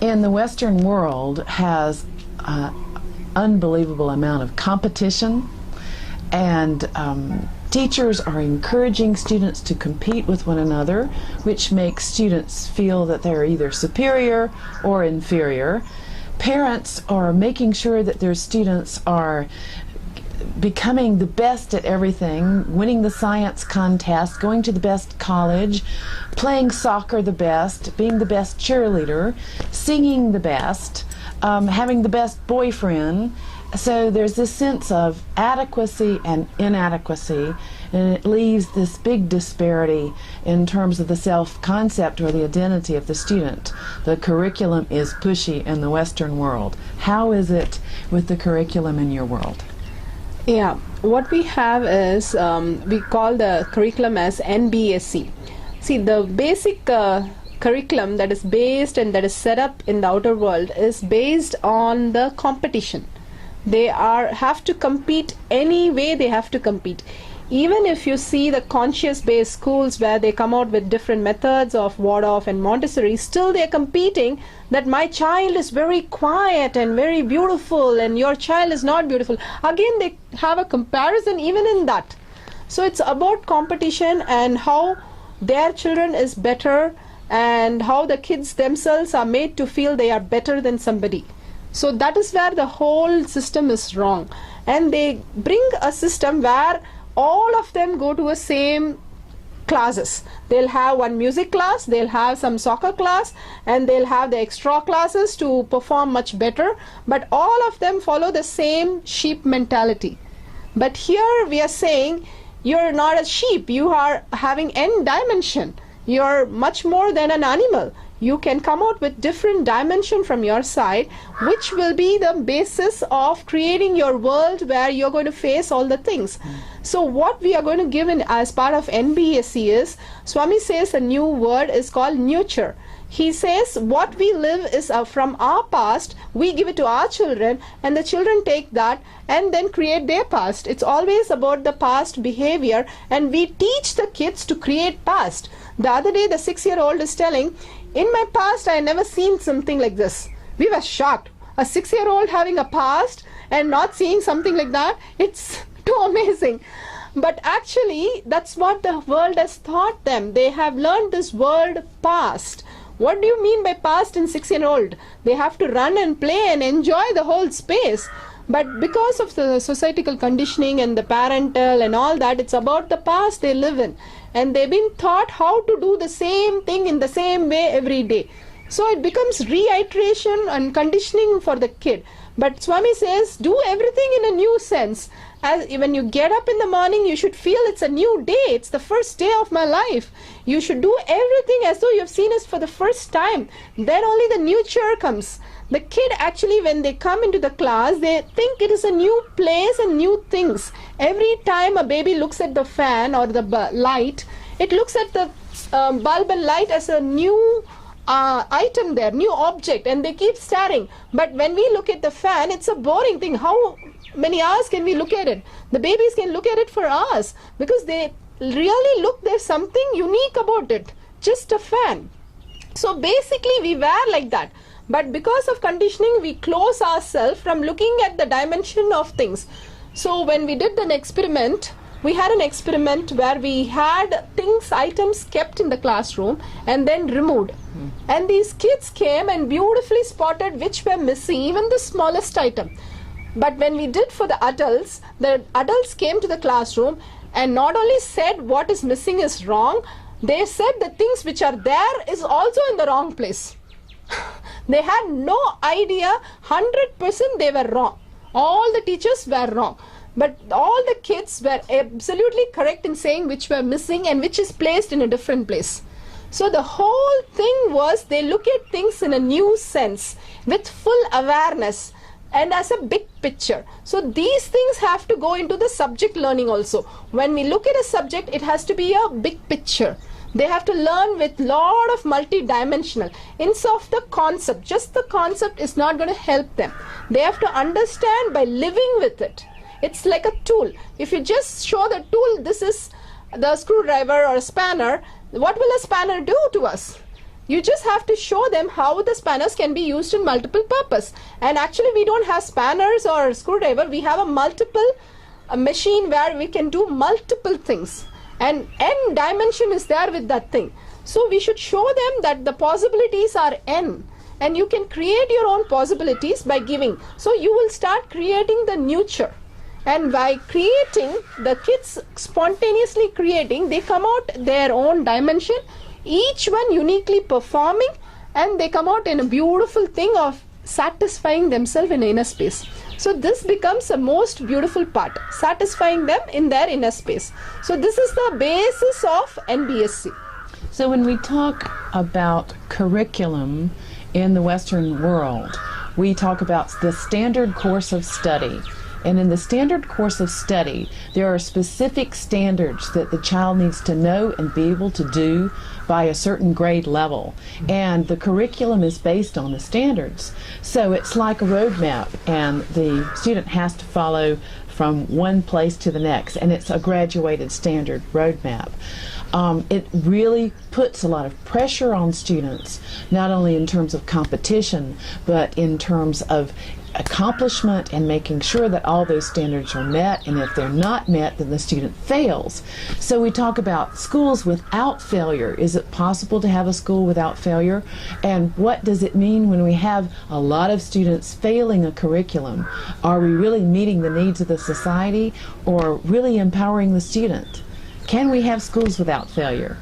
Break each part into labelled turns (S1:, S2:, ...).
S1: in the Western world has unbelievable amount of competition, and teachers are encouraging students to compete with one another, which makes students feel that they're either superior or inferior. Parents are making sure that their students are becoming the best at everything, winning the science contest, going to the best college, playing soccer the best, being the best cheerleader, singing the best, having the best boyfriend. So there's this sense of adequacy and inadequacy, and it leaves this big disparity in terms of the self-concept or the identity of the student. The curriculum is pushy in the Western world. How is it with the curriculum in your world?
S2: Yeah, what we have is, we call the curriculum as eNBSE. See, the basic curriculum that is based and that is set up in the outer world is based on the competition. They have to compete any way they have to compete. Even if you see the conscious-based schools where they come out with different methods of Waldorf and Montessori, still they're competing that my child is very quiet and very beautiful and your child is not beautiful. Again, they have a comparison even in that. So it's about competition and how their children is better and how the kids themselves are made to feel they are better than somebody. So that is where the whole system is wrong. And they bring a system where all of them go to a same classes. They'll have one music class, they'll have some soccer class, and they'll have the extra classes to perform much better, but all of them follow the same sheep mentality. But here we are saying you're not a sheep, you are having n dimension, you're much more than an animal. You can come out with different dimension from your side, which will be the basis of creating your world where you're going to face all the things. So what we are going to give in as part of eNBSE is, Swami says a new word is called nurture. He says what we live is from our past, we give it to our children, and the children take that and then create their past. It's always about the past behavior, and we teach the kids to create past. The other day the 6-year-old is telling, in my past I never seen something like this. We were shocked. A 6-year-old having a past and not seeing something like that, it's too amazing. But actually that's what the world has taught them. They have learned this word past. What do you mean by past in 6-year-old? They have to run and play and enjoy the whole space. But because of the societal conditioning and the parental and all that, it's about the past they live in. And they've been taught how to do the same thing in the same way every day. So it becomes reiteration and conditioning for the kid. But Swami says, do everything in a new sense. As when you get up in the morning, you should feel it's a new day. It's the first day of my life. You should do everything as though you've seen it for the first time. Then only the nurture comes. The kid actually, when they come into the class, they think it is a new place and new things. Every time a baby looks at the fan or the light, it looks at the bulb and light as a new item there, new object, and they keep staring. But when we look at the fan, it's a boring thing. How many hours can we look at it? The babies can look at it for hours because they really look, there's something unique about it. Just a fan. So basically we were like that. But because of conditioning, we close ourselves from looking at the dimension of things. So when we did an experiment, we had an experiment where we had things, items kept in the classroom and then removed. And these kids came and beautifully spotted which were missing, even the smallest item. But when we did for the adults came to the classroom and not only said what is missing is wrong, they said the things which are there is also in the wrong place. They had no idea, 100% they were wrong. All the teachers were wrong. But all the kids were absolutely correct in saying which were missing and which is placed in a different place. So the whole thing was they look at things in a new sense with full awareness and as a big picture. So these things have to go into the subject learning also. When we look at a subject, it has to be a big picture. They have to learn with lot of multi-dimensional. Instead of the concept, just the concept is not going to help them. They have to understand by living with it. It's like a tool. If you just show the tool, this is the screwdriver or a spanner, what will a spanner do to us? You just have to show them how the spanners can be used in multiple purpose. And actually we don't have spanners or screwdriver, we have a machine where we can do multiple things. And n dimension is there with that thing. So we should show them that the possibilities are n. And you can create your own possibilities by giving. So you will start creating the nurture. And by creating, the kids spontaneously creating, they come out their own dimension, each one uniquely performing, and they come out in a beautiful thing of satisfying themselves in inner space. So this becomes the most beautiful part, satisfying them in their inner space. So this is the basis of eNBSE.
S1: So when we talk about curriculum in the Western world, we talk about the standard course of study. And in the standard course of study, there are specific standards that the child needs to know and be able to do by a certain grade level. And the curriculum is based on the standards. So it's like a roadmap, and the student has to follow from one place to the next, and it's a graduated standard roadmap. It really puts a lot of pressure on students, not only in terms of competition, but in terms of accomplishment and making sure that all those standards are met, and if they're not met, then the student fails. So we talk about schools without failure. Is it possible to have a school without failure? And what does it mean when we have a lot of students failing a curriculum? Are we really meeting the needs of the society, or really empowering the student? Can we have schools without failure?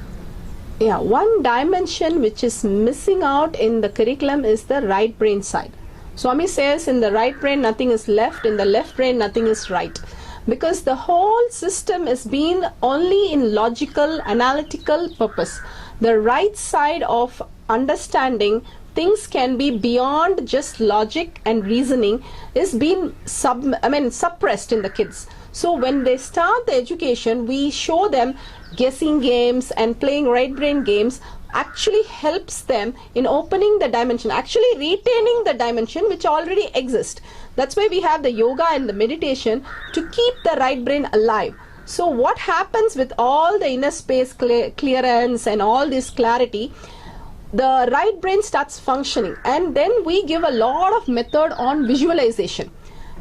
S2: Yeah, one dimension which is missing out in the curriculum is the right brain side. Swami says in the right brain nothing is left, in the left brain nothing is right. Because the whole system is being only in logical, analytical purpose. The right side of understanding things can be beyond just logic and reasoning is being suppressed in the kids. So when they start the education, we show them guessing games and playing right brain games actually helps them in opening the dimension, actually retaining the dimension which already exists. That's why we have the yoga and the meditation to keep the right brain alive. So what happens with all the inner space clearance and all this clarity, the right brain starts functioning, and then we give a lot of method on visualization.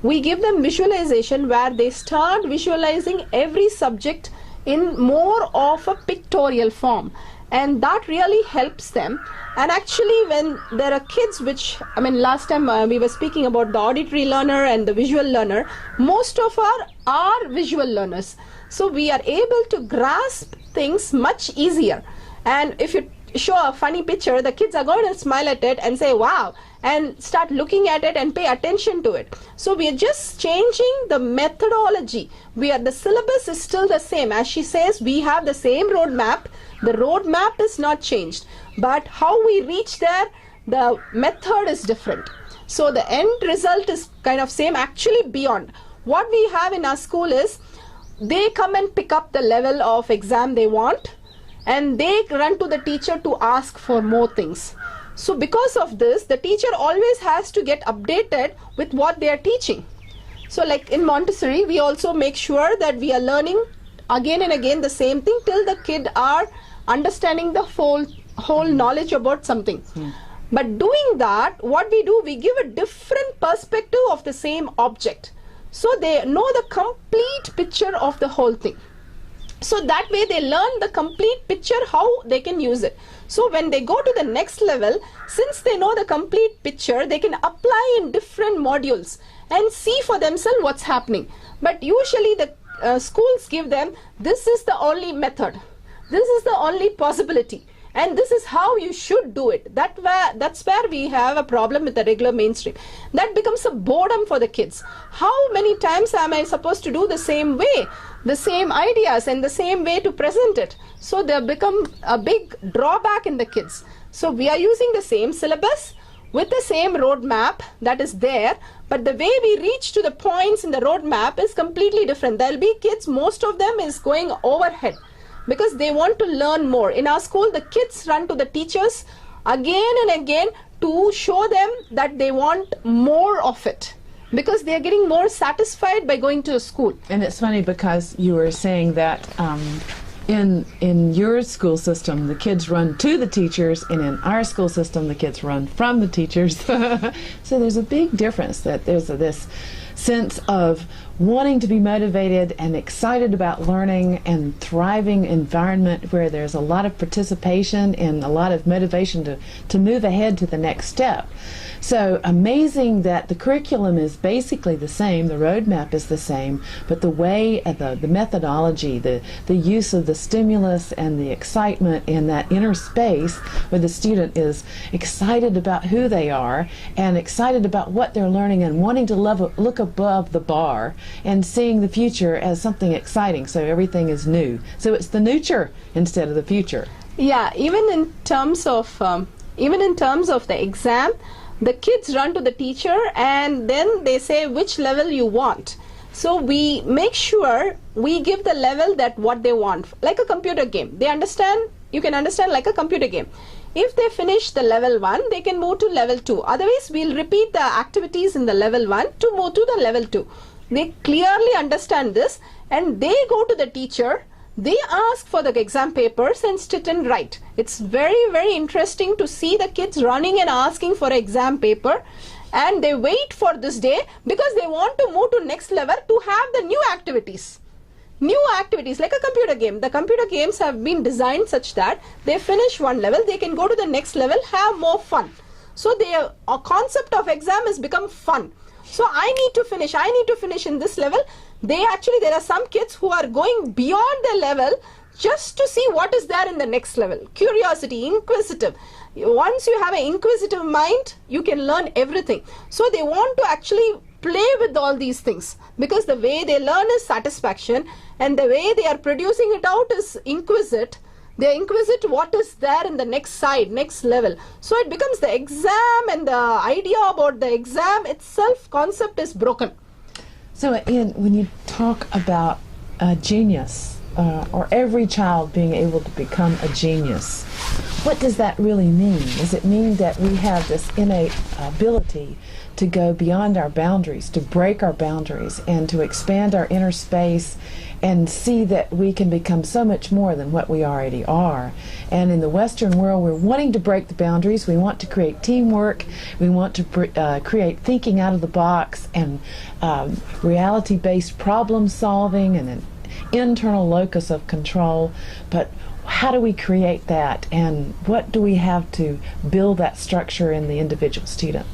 S2: We give them visualization where they start visualizing every subject in more of a pictorial form, and that really helps them. And actually when there are kids which, last time we were speaking about the auditory learner and the visual learner, most of are visual learners. So we are able to grasp things much easier. And if you show a funny picture, the kids are going to smile at it and say wow, and start looking at it and pay attention to it. So we are just changing the methodology. The syllabus is still the same. As she says, we have the same roadmap. The roadmap is not changed, but how we reach there, the method is different. So the end result is kind of same, actually beyond. What we have in our school is they come and pick up the level of exam they want, and they run to the teacher to ask for more things. So because of this, the teacher always has to get updated with what they are teaching. So like in Montessori, we also make sure that we are learning again and again the same thing till the kid are understanding the whole knowledge about something. But doing that, what we do, we give a different perspective of the same object. So they know the complete picture of the whole thing. So that way they learn the complete picture how they can use it. So when they go to the next level, since they know the complete picture, they can apply in different modules and see for themselves what's happening. But usually the schools give them, this is the only method, this is the only possibility, and this is how you should do it. That's where we have a problem with the regular mainstream. That becomes a boredom for the kids. How many times am I supposed to do the same way, the same ideas and the same way to present it? So they become a big drawback in the kids. So we are using the same syllabus with the same roadmap that is there, but the way we reach to the points in the roadmap is completely different. There will be kids, most of them is going overhead, because they want to learn more. In our school, the kids run to the teachers again and again to show them that they want more of it, because they are getting more satisfied by going to a school.
S1: And it's funny because you were saying that in your school system, the kids run to the teachers, and in our school system, the kids run from the teachers. So there's a big difference, that there's this sense of wanting to be motivated and excited about learning and thriving environment where there's a lot of participation and a lot of motivation to move ahead to the next step. So amazing that the curriculum is basically the same, the roadmap is the same, but the way, the methodology, the use of the stimulus and the excitement in that inner space where the student is excited about who they are and excited about what they're learning and wanting to look above the bar and seeing the future as something exciting, so everything is new. So it's the nurture instead of the future.
S2: Yeah, even in terms of the exam, the kids run to the teacher and then they say which level you want. So we make sure we give the level that what they want, like a computer game. They understand, you can understand like a computer game. If they finish the level 1, they can move to level 2. Otherwise, we'll repeat the activities in the level 1 to move to the level 2. They clearly understand this and they go to the teacher. They ask for the exam papers and sit and write. It's very, very interesting to see the kids running and asking for an exam paper, and they wait for this day because they want to move to next level to have the new activities. New activities like a computer game. The computer games have been designed such that they finish one level, they can go to the next level, have more fun. So the concept of exam has become fun. So I need to finish in this level. There are some kids who are going beyond their level just to see what is there in the next level. Curiosity, inquisitive. Once you have an inquisitive mind, you can learn everything. So they want to actually play with all these things, because the way they learn is satisfaction and the way they are producing it out is inquisite. They inquisite what is there in the next side, next level. So it becomes the exam, and the idea about the exam itself concept is broken.
S1: So when you talk about genius, or every child being able to become a genius, what does that really mean? Does it mean that we have this innate ability to go beyond our boundaries, to break our boundaries, and to expand our inner space and see that we can become so much more than what we already are? And in the Western world, we're wanting to break the boundaries. We want to create teamwork. We want to create thinking out of the box and reality-based problem solving and an internal locus of control. But how do we create that, and what do we have to build that structure in the individual student?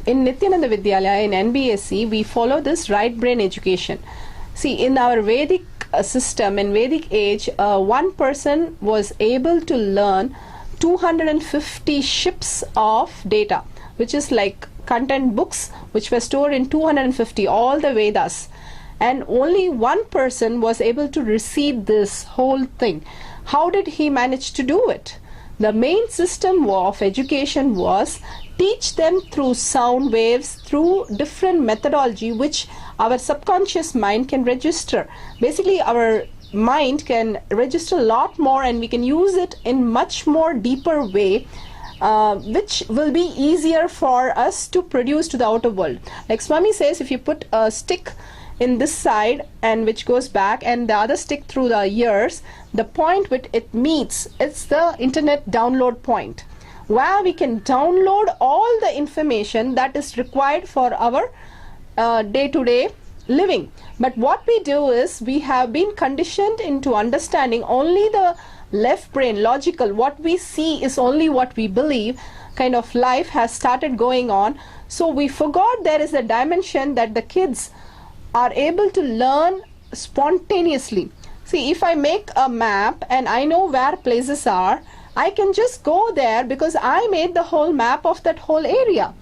S2: In Nithyananda Vidyalaya, in eNBSE, we follow this right brain education. See, in our Vedic system, in Vedic age, one person was able to learn 250 ships of data, which is like content books which were stored in 250, all the Vedas. And only one person was able to receive this whole thing. How did he manage to do it? The main system of education was teach them through sound waves, through different methodology which our subconscious mind can register. Basically, our mind can register a lot more, and we can use it in much more deeper way, which will be easier for us to produce to the outer world. Like Swami says, if you put a stick in this side and which goes back, and the other stick through the ears, the point which it meets, it's the internet download point, where we can download all the information that is required for our day-to-day living. But what we do is, we have been conditioned into understanding only the left brain, logical, what we see is only what we believe kind of life has started going on. So we forgot there is a dimension that the kids are able to learn spontaneously. See, if I make a map and I know where places are, I can just go there because I made the whole map of that whole area.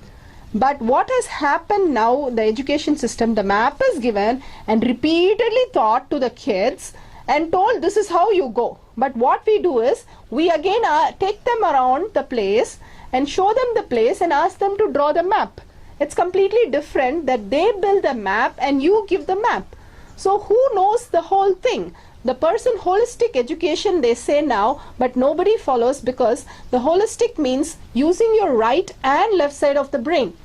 S2: But what has happened now, the education system, the map is given and repeatedly taught to the kids and told this is how you go. But what we do is, we again take them around the place and show them the place and ask them to draw the map. It's completely different that they build the map and you give the map. So who knows the whole thing? The person holistic education they say now, but nobody follows, because the holistic means using your right and left side of the brain.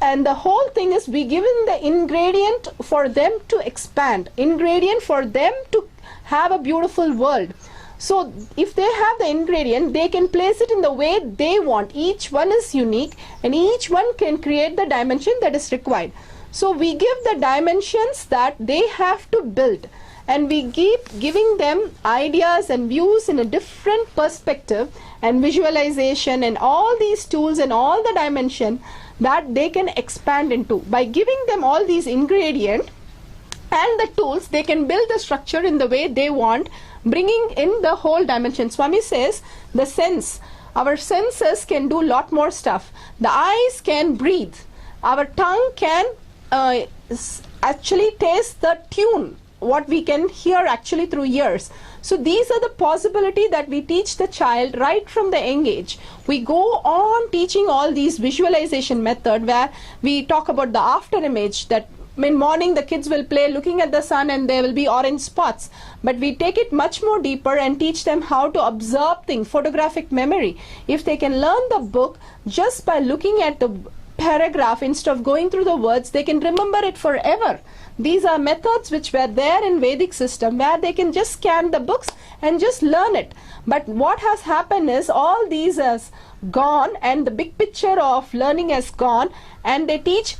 S2: And the whole thing is we given the ingredient for them to expand, ingredient for them to have a beautiful world. So if they have the ingredient, they can place it in the way they want. Each one is unique and each one can create the dimension that is required. So we give the dimensions that they have to build, and we keep giving them ideas and views in a different perspective and visualization and all these tools and all the dimension that they can expand into. By giving them all these ingredients and the tools, they can build the structure in the way they want, bringing in the whole dimension. Swami says the sense, our senses can do lot more stuff. The eyes can breathe. Our tongue can actually taste the tune, what we can hear actually through ears. So these are the possibility that we teach the child right from the young age. We go on teaching all these visualization method where we talk about the after image, that in morning the kids will play looking at the sun and there will be orange spots. But we take it much more deeper and teach them how to observe things, photographic memory. If they can learn the book just by looking at the paragraph instead of going through the words, they can remember it forever. These are methods which were there in Vedic system where they can just scan the books and just learn it. But what has happened is all these has gone and the big picture of learning has gone, and they teach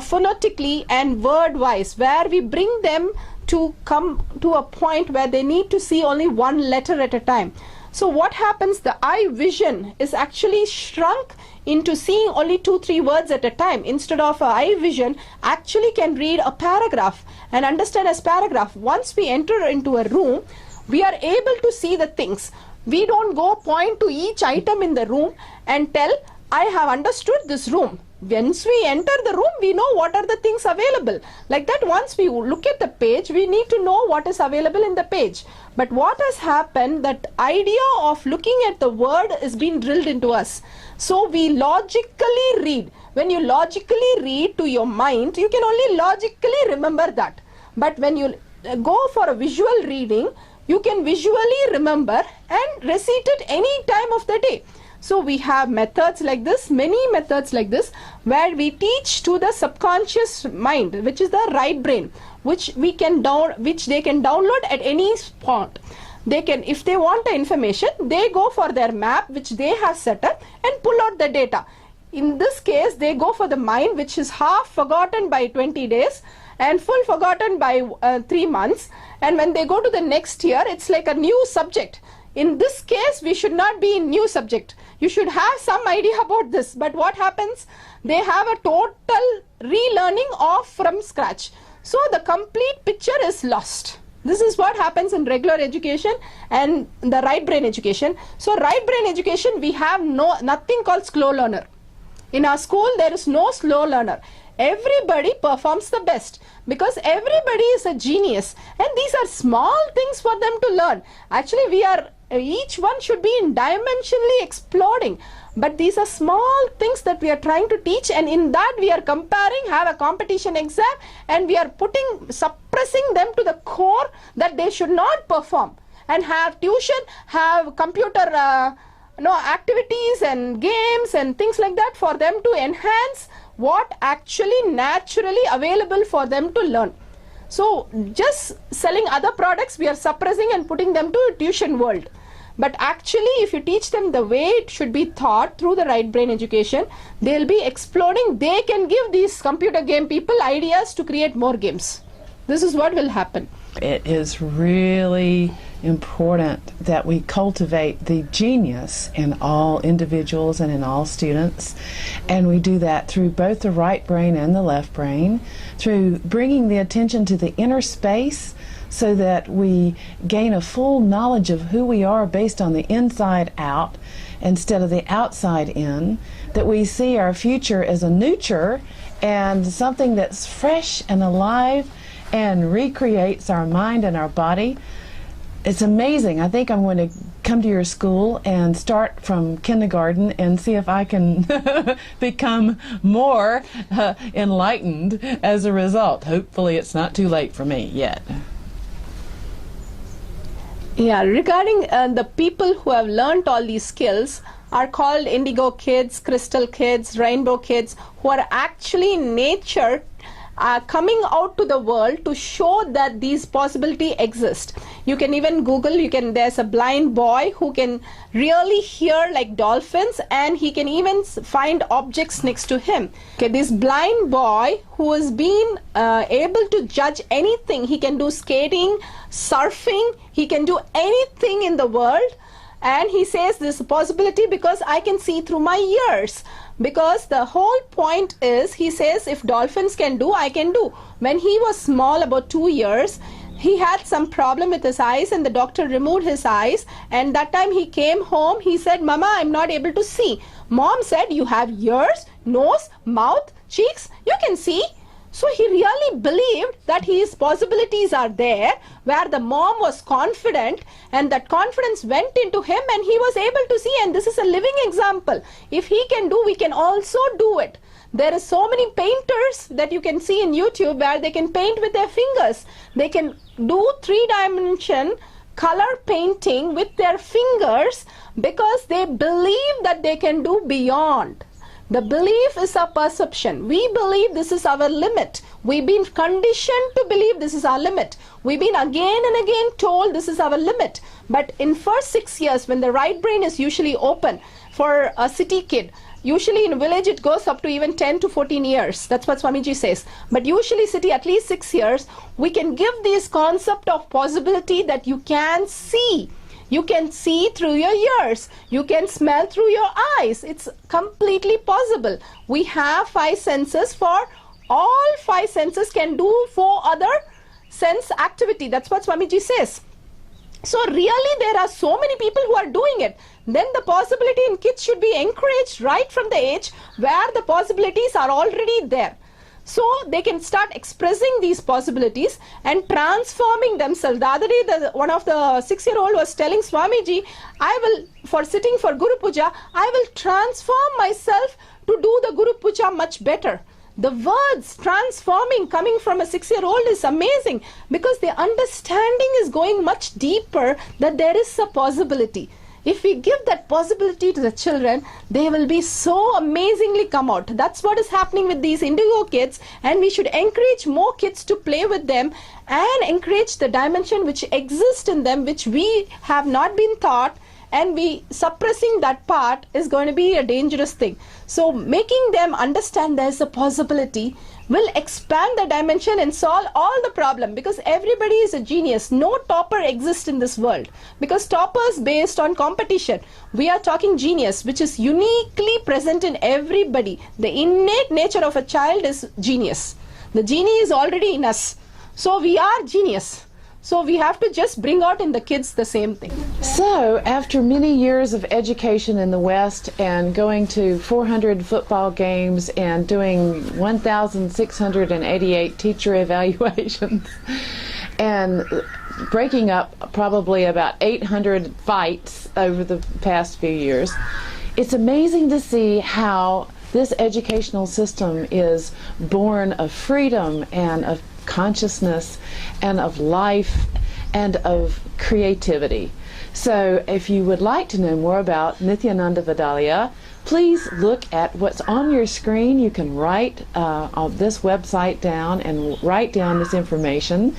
S2: phonetically and word wise, where we bring them to come to a point where they need to see only one letter at a time. So what happens, the eye vision is actually shrunk into seeing only 2-3 words at a time. Instead of eye vision actually can read a paragraph and understand as paragraph. Once we enter into a room, we are able to see the things. We don't go point to each item in the room and tell, I have understood this room. Once we enter the room, we know what are the things available. Like that, once we look at the page, we need to know what is available in the page. But what has happened, that idea of looking at the word is being drilled into us. So we logically read. When you logically read to your mind, you can only logically remember that. But when you go for a visual reading, you can visually remember and recite it any time of the day. So we have methods like this, many methods like this, where we teach to the subconscious mind, which is the right brain, which they can download at any spot. They can, if they want the information, they go for their map, which they have set up, and pull out the data. In this case, they go for the mind, which is half forgotten by 20 days and full forgotten by 3 months. And when they go to the next year, it's like a new subject. In this case, we should not be in new subject. You should have some idea about this. But what happens? They have a total relearning of from scratch. So the complete picture is lost. This is what happens in regular education and the right brain education. So right brain education, we have nothing called slow learner. In our school, there is no slow learner. Everybody performs the best because everybody is a genius, and these are small things for them to learn. Actually, each one should be in dimensionally exploding, but these are small things that we are trying to teach, and in that we are comparing, have a competition exam, and we are suppressing them to the core that they should not perform, and have tuition, have computer activities and games and things like that for them to enhance what actually naturally available for them to learn. So just selling other products, we are suppressing and putting them to a tuition world. But actually, if you teach them the way it should be taught through the right brain education, they'll be exploding. They can give these computer game people ideas to create more games. This is what will happen.
S1: It is really important that we cultivate the genius in all individuals and in all students, and we do that through both the right brain and the left brain, through bringing the attention to the inner space so that we gain a full knowledge of who we are based on the inside out instead of the outside in, that we see our future as a nurture and something that's fresh and alive and recreates our mind and our body. It's amazing. I think I'm going to come to your school and start from kindergarten and see if I can become more enlightened as a result. Hopefully it's not too late for me yet.
S2: Yeah, regarding the people who have learned all these skills are called indigo kids, crystal kids, rainbow kids, who are actually in nature coming out to the world to show that these possibility exist. You can even Google, there's a blind boy who can really hear like dolphins, and he can even find objects next to him. Okay, this blind boy who has been able to judge anything, he can do skating, surfing, he can do anything in the world. And he says this is a possibility because I can see through my ears. Because the whole point is, he says, if dolphins can do, I can do. When he was small, about 2 years, he had some problem with his eyes, and the doctor removed his eyes. And that time he came home, he said, Mama, I'm not able to see. Mom said, you have ears, nose, mouth, cheeks, you can see. So he really believed that his possibilities are there, where the mom was confident, and that confidence went into him, and he was able to see. And this is a living example. If he can do, we can also do it. There are so many painters that you can see in YouTube where they can paint with their fingers. They can do 3-dimension color painting with their fingers because they believe that they can do beyond. The belief is a perception. We believe this is our limit. We've been conditioned to believe this is our limit. We've been again and again told this is our limit. But in first 6 years, when the right brain is usually open for a city kid, usually in village it goes up to even 10 to 14 years. That's what Swamiji says. But usually city at least 6 years, we can give this concept of possibility that you can see. You can see through your ears. You can smell through your eyes. It's completely possible. We have 5 senses. For all 5 senses can do 4 other sense activity. That's what Swamiji says. So really there are so many people who are doing it. Then the possibility in kids should be encouraged right from the age where the possibilities are already there. So they can start expressing these possibilities and transforming themselves. The other day, one of the 6-year-old was telling Swamiji, for sitting for Guru Puja, I will transform myself to do the Guru Puja much better. The words transforming coming from a 6-year-old is amazing, because the understanding is going much deeper that there is a possibility. If we give that possibility to the children, they will be so amazingly come out. That's what is happening with these indigo kids, and we should encourage more kids to play with them and encourage the dimension which exists in them, which we have not been taught, and we suppressing that part is going to be a dangerous thing. So making them understand there is a possibility will expand the dimension and solve all the problem, because everybody is a genius. No topper exists in this world, because toppers based on competition. We are talking genius, which is uniquely present in everybody. The innate nature of a child is genius. The genie is already in us. So we are genius. So we have to just bring out in the kids the same thing.
S1: So after many years of education in the West and going to 400 football games and doing 1,688 teacher evaluations and breaking up probably about 800 fights over the past few years, it's amazing to see how this educational system is born of freedom and of consciousness and of life and of creativity. So if you would like to know more about Nithyananda Vidyalaya, please look at what's on your screen. You can write on this website down and write down this information.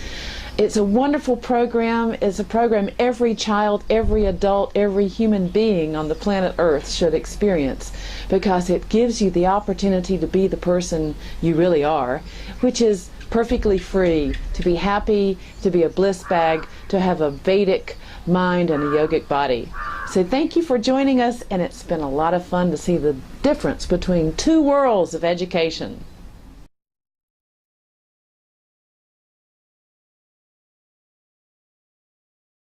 S1: It's a wonderful program. It's a program every child, every adult, every human being on the planet Earth should experience, because it gives you the opportunity to be the person you really are, which is perfectly free, to be happy, to be a bliss bag, to have a Vedic mind and a yogic body. So thank you for joining us, and it's been a lot of fun to see the difference between 2 worlds of education.